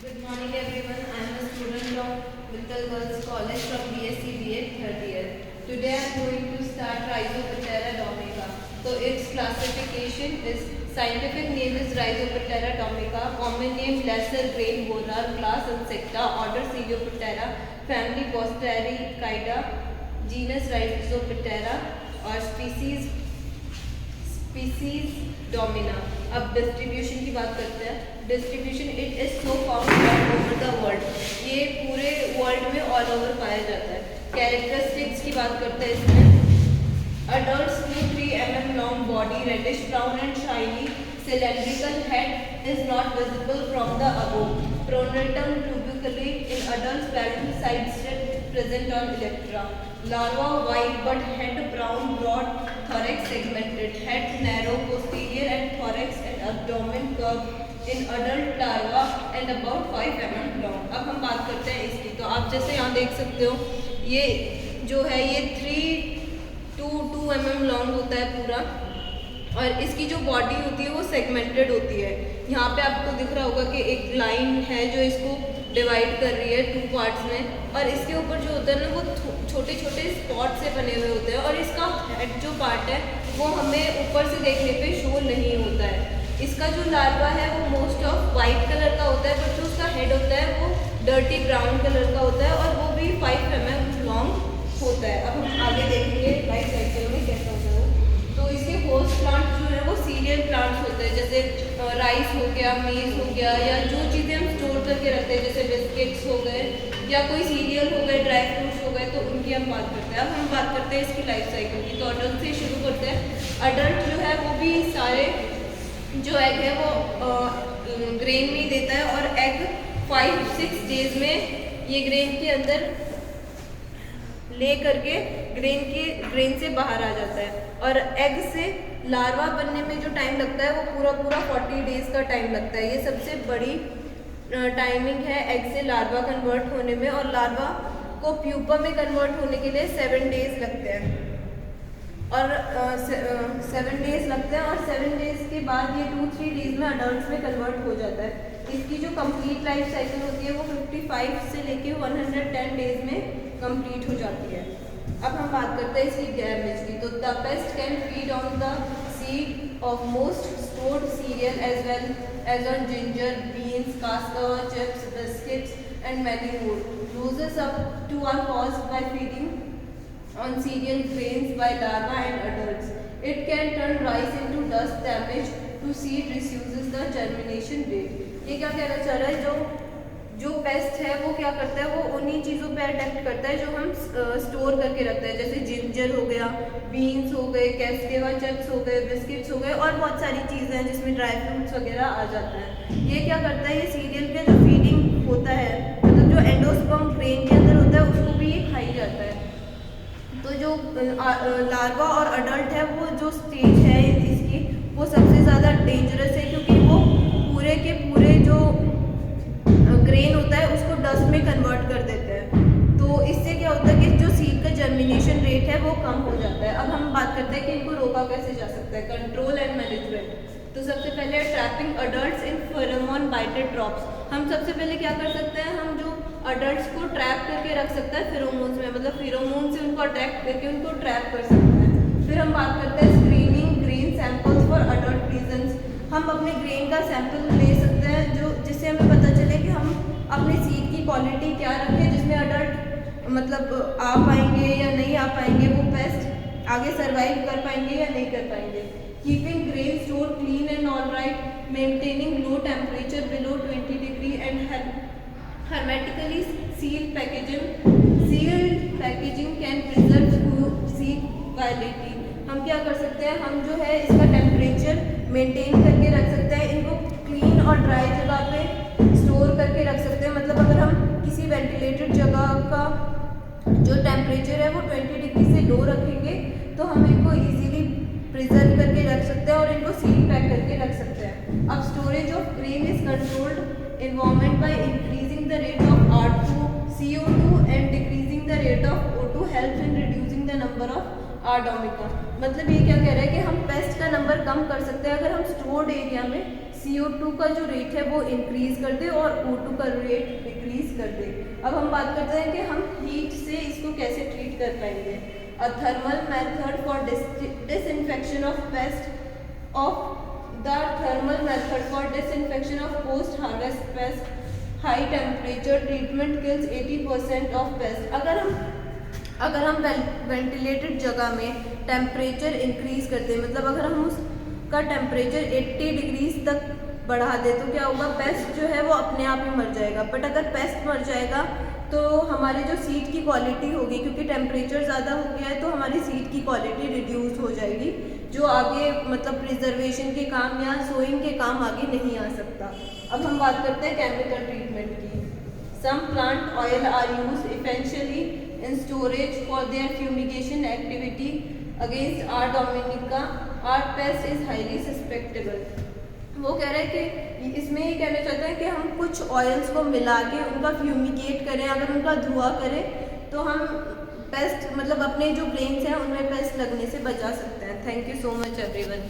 Good morning everyone. I am a student of Vittal Girls College from BSc BA third year. Today I am going to start Rhizoptera domica. So its classification is scientific name is Rhizoptera domica, common name lesser grain borer, class Insecta, order Coleoptera, family Postericaida, genus Rhizoptera और species Domina. अब distribution की बात करते हैं. Distribution it is so found all over the world. ये पूरे world में all over पाया जाता है. कैरेक्टरिस्टिक्स की बात करते हैं इसमें. Adults 2-3 mm long body, reddish brown and shiny, cylindrical head is not visible from the above. Pronotum tuberculi in adults, valve side strip present on elytra. Larva white but head brown, broad thorax segmented, head narrow, posterior and thorax and abdomen curved in adult larva and about 5 mm long. अब हम बात करते हैं इसकी. तो आप जैसे यहाँ देख सकते हो, ये जो है ये 3-2 mm लॉन्ग होता है पूरा, और इसकी जो बॉडी होती है वो सेगमेंटेड होती है. यहाँ पे आपको दिख रहा होगा कि एक लाइन है जो इसको डिवाइड कर रही है 2 पार्ट्स में, और इसके ऊपर जो होता है ना वो छोटे छोटे स्पॉट से बने हुए होते हैं, और इसका हेड जो पार्ट है वो हमें ऊपर से देखने पे शो नहीं होता है. इसका जो लार्वा है वो मोस्ट ऑफ वाइट कलर का होता है, बट जो उसका हेड होता है वो डर्टी ब्राउन कलर का होता है, और वो भी 5 mm लॉन्ग होता है. अब हम आगे देखेंगे लाइफ साइकिल में कैसा होता है. तो इसके होस्ट प्लांट जो है वो सीरियल प्लांट्स होते हैं, जैसे राइस हो गया, मेज हो गया, या जो चीज़ें हम स्टोर करके रखते हैं जैसे बिस्किट्स हो गए या कोई सीरियल हो गए, ड्राई फ्रूट्स हो गए, तो उनकी हम बात करते हैं. अब हम बात करते हैं इसकी लाइफ साइकिल की. तो अडल्ट से शुरू करते हैं. अडल्ट जो है वो भी सारे जो एग है वो ग्रेन में देता है, और एग 5-6 डेज में ये ग्रेन के अंदर ले करके ग्रेन से बाहर आ जाता है. और एग से लार्वा बनने में जो टाइम लगता है वो पूरा 40 डेज का टाइम लगता है. ये सबसे बड़ी टाइमिंग है एग से लार्वा कन्वर्ट होने में, और लार्वा को प्यूपा में कन्वर्ट होने के लिए 7 डेज लगते हैं, और 7 डेज लगते हैं, और 7 डेज के बाद ये 2-3 डेज में अडल्ट में कन्वर्ट हो जाता है. इसकी जो कंप्लीट लाइफ साइकिल होती है वो 55 से लेके 110 डेज में कंप्लीट हो जाती है. अब हम बात करते हैं इसकी डैमेज की. तो the pest can feed on the seed of most stored cereal as well as on ginger, beans, cassava, chips, biscuits and many more. Losses up to are caused by feeding on cereal grains by larvae and adults. It can turn rice into dust. Damage to seed reduces the germination rate. ये क्या कहना चाह रहा है, जो paste है वो क्या करता है, वो उन्हीं चीज़ों पे अटैक करता है जो हम स्टोर करके रखते हैं, जैसे जिंजर हो गया, बीन्स हो गए, कैस्केवा चिप्स हो गए, बिस्किट्स हो गए, और बहुत सारी चीज़ें हैं जिसमें ड्राई फ्रूट्स वगैरह आ जाता है. ये क्या करता है, ये सीरियल का जो फीडिंग होता है, मतलब जो एंडोस्पर्म ग्रेन के अंदर होता है उसको भी ये खाई जाता है. तो जो लार्वा और अडल्ट है वो जो स्टेज है इसकी वो सबसे ज़्यादा डेंजरस है, क्योंकि वो पूरे के पूरे जो ग्रेन होता है उसको डस्ट में कन्वर्ट कर देते हैं. तो इससे क्या होता है कि जो सीड का जर्मिनेशन रेट है वो कम हो जाता है. अब हम बात करते हैं कि इनको रोका कैसे जा सकता है. Control and management. तो सबसे पहले ट्रैपिंग अडल्ट्स इन फेरोमोन बाइटेड ड्रॉप्स. हम सबसे पहले क्या कर सकते हैं, हम जो अडल्ट्स को ट्रैप करके रख सकते हैं फेरोमोन्स में, मतलब फेरोमोन से उनको अट्रैक्ट करके उनको ट्रैप कर सकते हैं. फिर हम बात करते हैं screening grain samples for adult reasons. हम अपने ग्रेन का सैंपल ले सकते हैं जो जिससे हमें पता चले कि हम अपने सीड की क्वालिटी क्या रखें, जिसमें अडल्ट मतलब आ पाएंगे या नहीं आ पाएंगे, वो पेस्ट आगे सर्वाइव कर पाएंगे या नहीं कर पाएंगे. Keeping grain store clean and all right, maintaining low temperature below 20 degree and hermetically sealed packaging can preserve seed quality. हम क्या कर सकते हैं, हम जो है इसका टेम्परेचर मेंटेन करके रख सकते हैं, इनको क्लीन और ड्राई जगह पे स्टोर करके रख सकते हैं. मतलब अगर हम किसी वेंटिलेटेड जगह का जो टेम्परेचर है वो 20 डिग्री से लो रखेंगे तो हम इनको इजीली प्रिजर्व करके रख सकते हैं और इनको सील पैक करके रख सकते हैं. अब storage of grain is controlled environment by increasing the rate of R2, CO2 and decreasing the rate of O2 helps in reducing the number of R domica. मतलब ये क्या कह रहा है कि हम पेस्ट का नंबर कम कर सकते हैं अगर हम स्टोर्ड एरिया में CO2 का जो रेट है वो इंक्रीज कर दे और O2 का रेट डिक्रीज कर दे। अब हम बात करते हैं कि हम हीट से इसको कैसे ट्रीट कर पाएंगे। A thermal method for disinfection of paste of the thermal method for disinfection of post harvest paste high temperature treatment kills 80% of paste. अगर हम वेंटिलेटेड जगह में टेम्परेचर इंक्रीज करते हैं, मतलब अगर हम उसका टेम्परेचर 80 डिग्रीज तक बढ़ा दे तो क्या होगा, पेस्ट जो है वो अपने आप ही मर जाएगा। बट अगर पेस्ट मर जाएगा तो हमारे जो सीड की क्वालिटी होगी, क्योंकि टेम्परेचर ज़्यादा हो गया है तो हमारी सीड की क्वालिटी रिड्यूस हो जाएगी, जो आगे मतलब प्रिजर्वेशन के काम या सोइंग के काम आगे नहीं आ सकता। अब हम बात करते हैं केमिकल ट्रीटमेंट की। Some plant oil are use efficiently in storage for their fumigation activity against R dominica are pest is highly susceptible. वो कह रहे हैं कि इसमें ये कहना चाहते हैं कि हम कुछ ऑयल्स को मिला के उनका फ्यूमिगेट करें, अगर उनका धुआं करें तो हम पेस्ट मतलब अपने जो ग्रेन्स हैं उनमें पेस्ट लगने से बचा सकते हैं। Thank you so much everyone.